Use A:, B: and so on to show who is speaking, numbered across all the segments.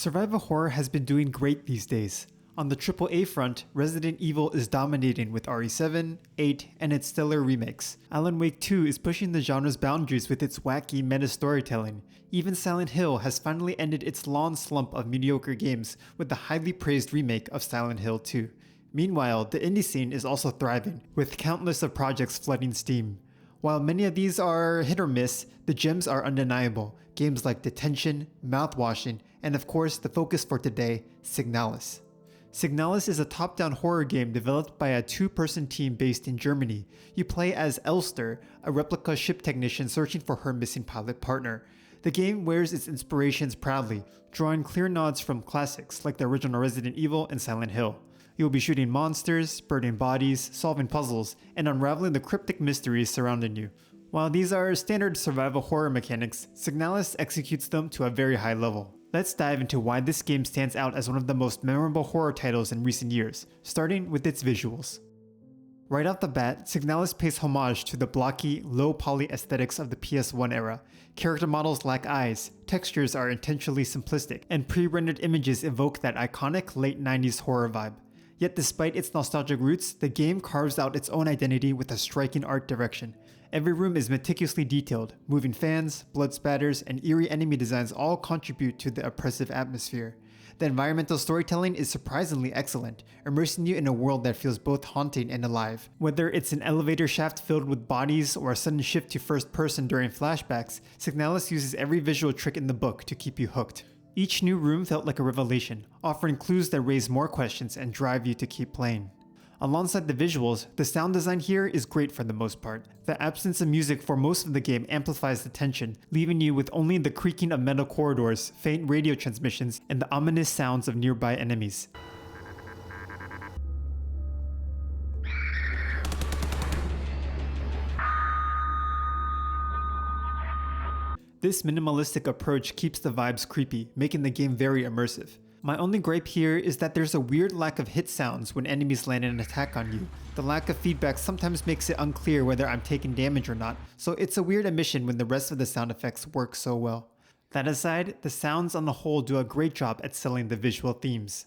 A: Survival horror has been doing great these days. On the AAA front, Resident Evil is dominating with RE7, 8, and its stellar remakes. Alan Wake 2 is pushing the genre's boundaries with its wacky meta storytelling. Even Silent Hill has finally ended its long slump of mediocre games with the highly praised remake of Silent Hill 2. Meanwhile, the indie scene is also thriving, with countless of projects flooding Steam. While many of these are hit or miss, the gems are undeniable. Games like Detention, Mouthwashing, and of course the focus for today, Signalis. Signalis is a top-down horror game developed by a two-person team based in Germany. You play as Elster, a replica ship technician searching for her missing pilot partner. The game wears its inspirations proudly, drawing clear nods from classics like the original Resident Evil and Silent Hill. You'll be shooting monsters, burning bodies, solving puzzles, and unraveling the cryptic mysteries surrounding you. While these are standard survival horror mechanics, Signalis executes them to a very high level. Let's dive into why this game stands out as one of the most memorable horror titles in recent years, starting with its visuals. Right off the bat, Signalis pays homage to the blocky, low-poly aesthetics of the PS1 era. Character models lack eyes, textures are intentionally simplistic, and pre-rendered images evoke that iconic late 90s horror vibe. Yet despite its nostalgic roots, the game carves out its own identity with a striking art direction. Every room is meticulously detailed. Moving fans, blood spatters, and eerie enemy designs all contribute to the oppressive atmosphere. The environmental storytelling is surprisingly excellent, immersing you in a world that feels both haunting and alive. Whether it's an elevator shaft filled with bodies or a sudden shift to first person during flashbacks, Signalis uses every visual trick in the book to keep you hooked. Each new room felt like a revelation, offering clues that raise more questions and drive you to keep playing. Alongside the visuals, the sound design here is great for the most part. The absence of music for most of the game amplifies the tension, leaving you with only the creaking of metal corridors, faint radio transmissions, and the ominous sounds of nearby enemies. This minimalistic approach keeps the vibes creepy, making the game very immersive. My only gripe here is that there's a weird lack of hit sounds when enemies land an attack on you. The lack of feedback sometimes makes it unclear whether I'm taking damage or not, so it's a weird omission when the rest of the sound effects work so well. That aside, the sounds on the whole do a great job at selling the visual themes.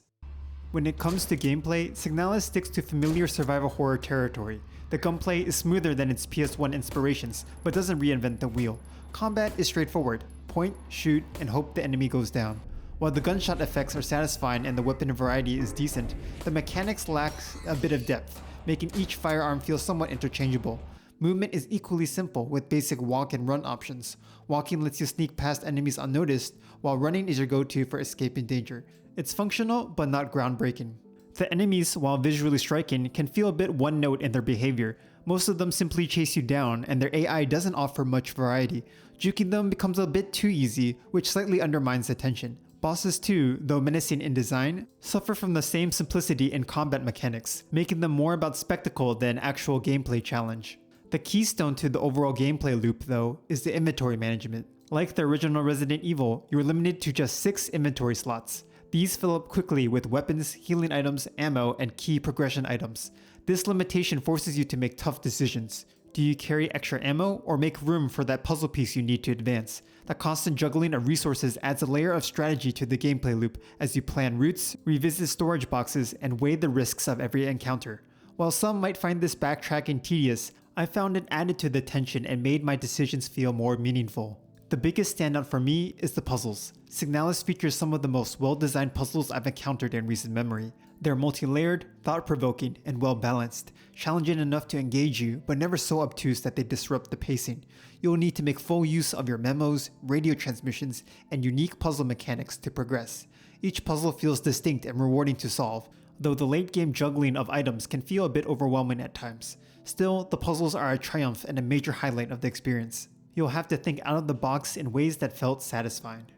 A: When it comes to gameplay, Signalis sticks to familiar survival horror territory. The gunplay is smoother than its PS1 inspirations, but doesn't reinvent the wheel. Combat is straightforward: point, shoot, and hope the enemy goes down. While the gunshot effects are satisfying and the weapon variety is decent, the mechanics lack a bit of depth, making each firearm feel somewhat interchangeable. Movement is equally simple with basic walk and run options. Walking lets you sneak past enemies unnoticed, while running is your go-to for escaping danger. It's functional, but not groundbreaking. The enemies, while visually striking, can feel a bit one-note in their behavior. Most of them simply chase you down, and their AI doesn't offer much variety. Juking them becomes a bit too easy, which slightly undermines the tension. Bosses too, though menacing in design, suffer from the same simplicity in combat mechanics, making them more about spectacle than actual gameplay challenge. The keystone to the overall gameplay loop, though, is the inventory management. Like the original Resident Evil, you're limited to just 6 inventory slots. These fill up quickly with weapons, healing items, ammo, and key progression items. This limitation forces you to make tough decisions. Do you carry extra ammo or make room for that puzzle piece you need to advance? The constant juggling of resources adds a layer of strategy to the gameplay loop as you plan routes, revisit storage boxes, and weigh the risks of every encounter. While some might find this backtracking tedious, I found it added to the tension and made my decisions feel more meaningful. The biggest standout for me is the puzzles. Signalis features some of the most well-designed puzzles I've encountered in recent memory. They're multi-layered, thought-provoking, and well-balanced, challenging enough to engage you, but never so obtuse that they disrupt the pacing. You'll need to make full use of your memos, radio transmissions, and unique puzzle mechanics to progress. Each puzzle feels distinct and rewarding to solve, though the late-game juggling of items can feel a bit overwhelming at times. Still, the puzzles are a triumph and a major highlight of the experience. You'll have to think out of the box in ways that felt satisfying.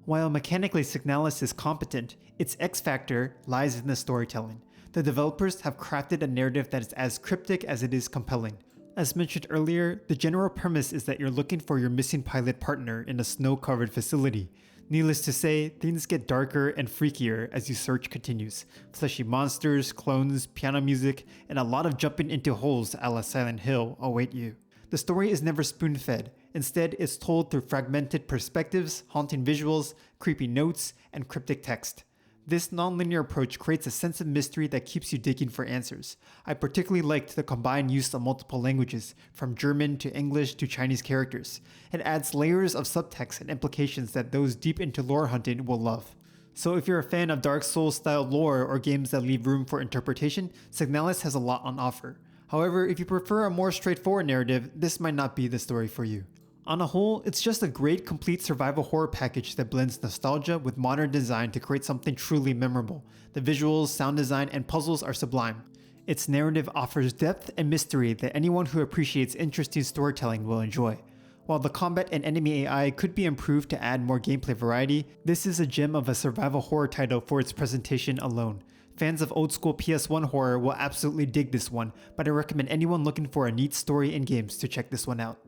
A: While mechanically Signalis is competent, its X factor lies in the storytelling. The developers have crafted a narrative that is as cryptic as it is compelling. As mentioned earlier, the general premise is that you're looking for your missing pilot partner in a snow-covered facility. Needless to say, things get darker and freakier as your search continues. Fleshy monsters, clones, piano music, and a lot of jumping into holes a la Silent Hill await you. The story is never spoon-fed. Instead, it's told through fragmented perspectives, haunting visuals, creepy notes, and cryptic text. This non-linear approach creates a sense of mystery that keeps you digging for answers. I particularly liked the combined use of multiple languages, from German to English to Chinese characters. It adds layers of subtext and implications that those deep into lore hunting will love. So if you're a fan of Dark Souls-style lore or games that leave room for interpretation, Signalis has a lot on offer. However, if you prefer a more straightforward narrative, this might not be the story for you. On a whole, it's just a great complete survival horror package that blends nostalgia with modern design to create something truly memorable. The visuals, sound design, and puzzles are sublime. Its narrative offers depth and mystery that anyone who appreciates interesting storytelling will enjoy. While the combat and enemy AI could be improved to add more gameplay variety, this is a gem of a survival horror title for its presentation alone. Fans of old school PS1 horror will absolutely dig this one, but I recommend anyone looking for a neat story in games to check this one out.